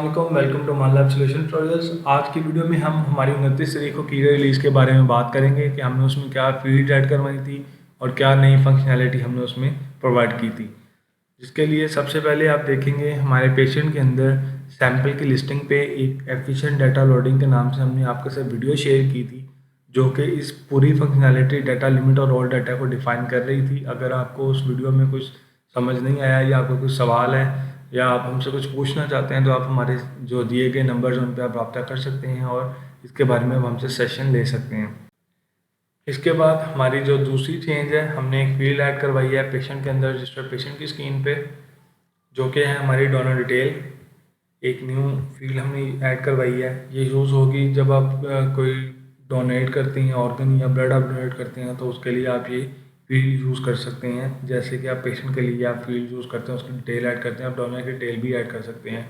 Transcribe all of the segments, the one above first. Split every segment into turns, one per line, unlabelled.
Welcome to मान lab solution tutorials. आज की वीडियो में हम हमारी 29 तारीख को की गई रिलीज़ के बारे में बात करेंगे कि हमने उसमें क्या फील्ड ऐड करवाई थी और क्या नई फंक्शनैलिटी हमने उसमें प्रोवाइड की थी। जिसके लिए सबसे पहले आप देखेंगे हमारे पेशेंट के अंदर सैम्पल की लिस्टिंग पे एक एफिशिएंट डाटा लोडिंग के नाम से हमने आपके साथ वीडियो शेयर की थी, जो कि इस पूरी फंक्शनैलिटी डाटा लिमिट और ऑल डाटा को डिफाइन कर रही थी। अगर आपको उस वीडियो में कुछ समझ नहीं आया या आपको कुछ सवाल है या आप हमसे कुछ पूछना चाहते हैं तो आप हमारे जो दिए गए नंबर्स उन पर आप रब्ता कर सकते हैं और इसके बारे में आप हमसे सेशन ले सकते हैं। इसके बाद हमारी जो दूसरी चेंज है, हमने एक फील्ड ऐड करवाई है पेशेंट के अंदर रजिस्टर्ड पेशेंट की स्क्रीन पे, जो कि है हमारी डोनर डिटेल। एक न्यू फील्ड हमने ऐड करवाई है। ये यूज़ होगी जब आप कोई डोनेट करते हैं ऑर्गन या ब्लड आप डोनेट करते हैं तो उसके लिए आप ये फील्ड यूज़ कर सकते हैं। जैसे कि आप पेशेंट के लिए आप फील्ड यूज़ करते हैं, उसकी डिटेल ऐड करते हैं, आप डोनर की डिटेल भी ऐड कर सकते हैं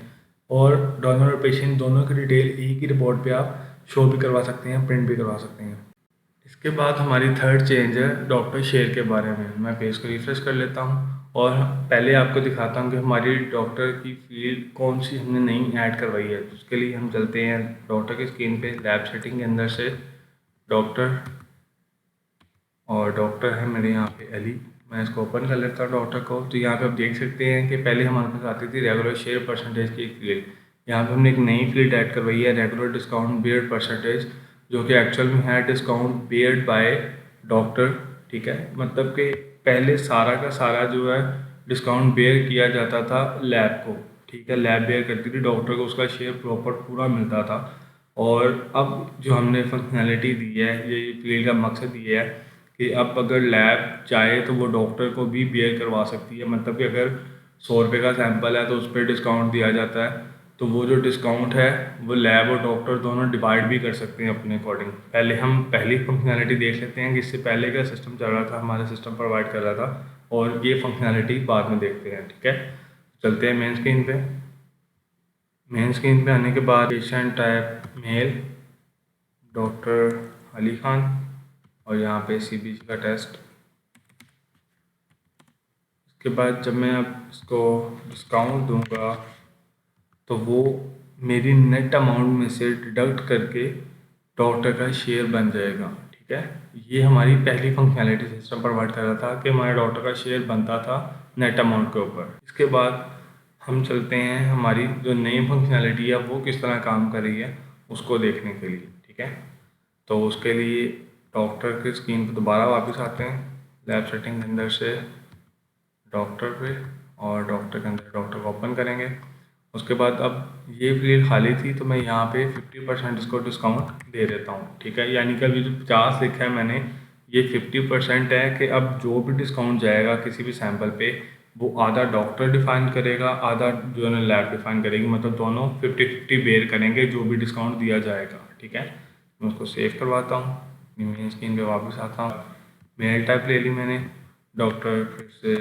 और डोनर और पेशेंट दोनों की डिटेल एक ही रिपोर्ट पे आप शो भी करवा सकते हैं, प्रिंट भी करवा सकते हैं। इसके बाद हमारी थर्ड चेंज है डॉक्टर शेयर के बारे में। मैं पेज को रिफ्रेश कर लेता हूँ और पहले आपको दिखाता हूँ कि हमारी डॉक्टर की फील्ड कौन सी हमने नई ऐड करवाई है। उसके लिए हम चलते हैं डॉक्टर की स्क्रीन पे, लैब सेटिंग के अंदर से डॉक्टर, और डॉक्टर है मेरे यहाँ पे अली। मैं इसको ओपन कर लेता हूँ डॉक्टर को। तो यहाँ पे आप देख सकते हैं कि पहले हमारे पास आती थी रेगुलर शेयर परसेंटेज की एक फील्ड। यहाँ पे हमने एक नई फील्ड ऐड करवाई है रेगुलर डिस्काउंट बियर्ड परसेंटेज, जो कि एक्चुअल में है डिस्काउंट बियर्ड बाय डॉक्टर। ठीक है, मतलब कि पहले सारा का सारा जो है डिस्काउंट बेयर किया जाता था लैब को। ठीक है, लैब बेयर करती थी, डॉक्टर को उसका शेयर प्रॉपर पूरा मिलता था। और अब जो हमने फंक्शनैलिटी दी है, ये फील्ड का मकसद ये है कि अब अगर लैब चाहे तो वो डॉक्टर को भी बेयर करवा सकती है। मतलब कि अगर 100 रुपये का सैंपल है तो उस पर डिस्काउंट दिया जाता है, तो वो जो डिस्काउंट है वो लैब और डॉक्टर दोनों डिवाइड भी कर सकते हैं अपने अकॉर्डिंग। पहले हम पहली फंक्शनैलिटी देख लेते हैं कि इससे पहले का सिस्टम चल रहा था, हमारा सिस्टम प्रोवाइड कर रहा था, और ये फंक्शनैलिटी बाद में देखते हैं। ठीक है, चलते हैं मेन स्क्रीन पे। मेन स्क्रीन पे आने के बाद patient type male, doctor Ali Khan, और यहाँ पे CBC का टेस्ट। इसके बाद जब मैं अब इसको डिस्काउंट दूंगा तो वो मेरी नेट अमाउंट में से डिडक्ट करके डॉक्टर का शेयर बन जाएगा। ठीक है, ये हमारी पहली फंक्शनैलिटी सिस्टम प्रोवाइड कर रहा था कि हमारे डॉक्टर का शेयर बनता था नेट अमाउंट के ऊपर। इसके बाद हम चलते हैं हमारी जो नई फंक्शनैलिटी है वो किस तरह काम कर रही है उसको देखने के लिए। ठीक है, तो उसके लिए डॉक्टर की स्क्रीन पर दोबारा वापस आते हैं, लैब सेटिंग के अंदर से डॉक्टर पे, और डॉक्टर के अंदर डॉक्टर को ओपन करेंगे। उसके बाद अब ये फील्ड खाली थी तो मैं यहाँ पे 50% इसको डिस्काउंट दे देता हूँ। ठीक है, यानी कि अभी जो 50 लिखा है मैंने, ये 50% है कि अब जो भी डिस्काउंट जाएगा किसी भी सैंपल पे वो आधा डॉक्टर डिफाइन करेगा, आधा जो है लैब डिफाइन करेगी। मतलब दोनों 50-50 बेयर करेंगे जो भी डिस्काउंट दिया जाएगा। ठीक है, मैं उसको सेव करवाता हूँ, मेन स्क्रीन पे वापस आता हूँ। मेल टाइप ले ली मैंने, डॉक्टर फिर से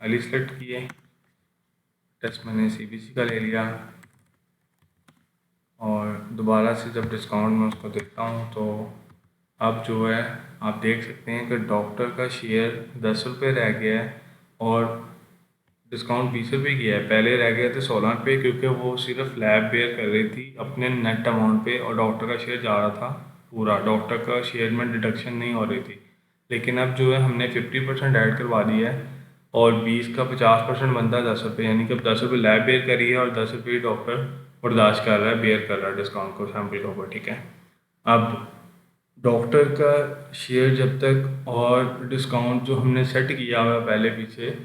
अली सेलेक्ट किए, टेस्ट मैंने CBC का ले लिया, और दोबारा से जब डिस्काउंट मैं उसको देखता हूँ तो अब जो है आप देख सकते हैं कि डॉक्टर का शेयर 10 रुपये रह गया है और डिस्काउंट 20 रुपये किया है। पहले रह गए थे 16 रुपये, क्योंकि वो सिर्फ लैब बेयर कर रही थी अपने नेट अमाउंट पे और डॉक्टर का शेयर जा रहा था पूरा, डॉक्टर का शेयर में डिडक्शन नहीं हो रही थी। लेकिन अब जो है हमने 50% ऐड करवा दिया है और 20 का 50% बनता है 10 रुपये, यानी कि अब 10 रुपये लैब बेयर करी है और 10 रुपये डॉक्टर बर्दाश्त कर रहा है, बेयर कर रहा है डिस्काउंट को सैम्पल के ऊपर। ठीक है, अब डॉक्टर का शेयर जब तक और डिस्काउंट जो हमने सेट किया हुआ है पहले पीछे,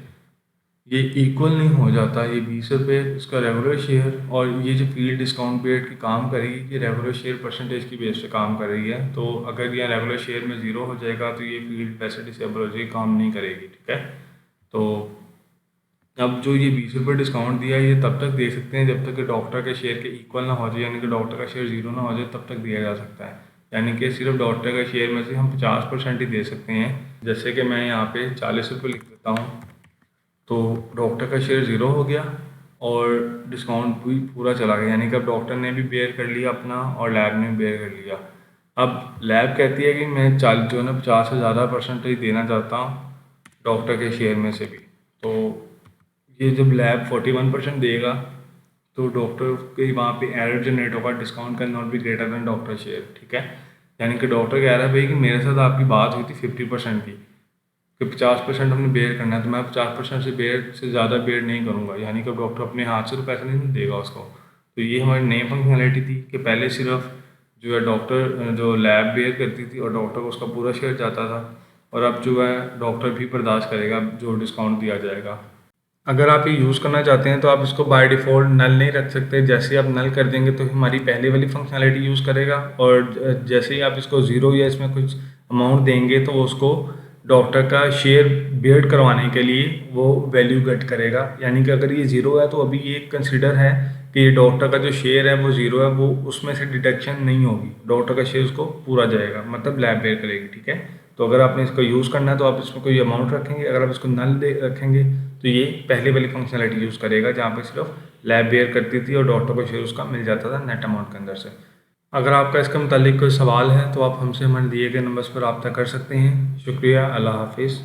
ये इक्वल नहीं हो जाता, ये 20 रुपये इसका रेगुलर शेयर और ये जो फील्ड डिस्काउंट पीरियड की काम करेगी ये रेगुलर शेयर परसेंटेज की बेस पे काम कर रही है। तो अगर ये रेगुलर शेयर में 0 हो जाएगा तो ये फील्ड वैसे डिसेबल हो जाएगी, काम नहीं करेगी। ठीक है, तो अब जो ये 20 रुपये डिस्काउंट दिया है ये तब तक दे सकते हैं जब तक कि डॉक्टर के शेयर के इक्वल ना हो जाए, यानी कि डॉक्टर का शेयर 0 ना हो जाए तब तक दिया जा सकता है। यानी कि सिर्फ डॉक्टर का शेयर में से हम 50% ही दे सकते हैं। जैसे कि मैं यहाँ पे 40 रुपये लिख देता हूँ तो डॉक्टर का शेयर 0 हो गया और डिस्काउंट भी पूरा चला गया, यानी कि अब डॉक्टर ने भी बेयर कर लिया अपना और लैब ने भी बेयर कर लिया। अब लैब कहती है कि मैं 40 जो है ना 50 से ज़्यादा परसेंटेज देना चाहता हूँ डॉक्टर के शेयर में से भी। तो ये जब लैब 41% देगा तो डॉक्टर के वहाँ पे एरर जनरेट होगा, discount can not be greater than doctor share, ठीक है। यानी कि डॉक्टर कह रहा है भाई कि मेरे साथ आपकी बात हुई थी 50% की, कि 50% हमने बेयर करना है, तो मैं 50% से ज़्यादा बेयर नहीं करूँगा, यानी कि डॉक्टर अपने हाथ से तो पैसा नहीं देगा उसको। तो ये हमारी नई फंक्शनैलिटी थी कि पहले सिर्फ जो है डॉक्टर जो लैब बेयर करती थी और डॉक्टर को उसका पूरा शेयर जाता था, और अब जो है डॉक्टर भी बर्दाश्त करेगा जो डिस्काउंट दिया जाएगा। अगर आप ये यूज़ करना चाहते हैं तो आप इसको बाय डिफ़ॉल्ट नल नहीं रख सकते। जैसे ही आप नल कर देंगे तो हमारी पहले वाली फंक्शनैलिटी यूज़ करेगा, और जैसे ही आप इसको ज़ीरो या इसमें कुछ अमाउंट देंगे तो उसको डॉक्टर का शेयर बेयर करवाने के लिए वो वैल्यू गेट करेगा। यानी कि अगर ये ज़ीरो है तो अभी ये कंसिडर है कि ये डॉक्टर का जो शेयर है वो ज़ीरो है, वो उसमें से डिडक्शन नहीं होगी, डॉक्टर का शेयर उसको पूरा जाएगा, मतलब लैब बेयर करेगी, ठीक है। तो अगर आपने इसको यूज़ करना है तो आप इसमें कोई अमाउंट रखेंगे, अगर आप इसको नल दे रखेंगे तो ये पहले वाली फंक्शनैलिटी यूज़ करेगा जहाँ पे सिर्फ लैब बेयर करती थी और डॉक्टर को शेयर उसका मिल जाता था नेट अमाउंट के अंदर से। अगर आपका इसके मुतालिक कोई सवाल है तो आप हमसे हमारे दिए गए नंबर्स पर रब्ता कर सकते हैं। शुक्रिया, अल्लाह हाफिज़।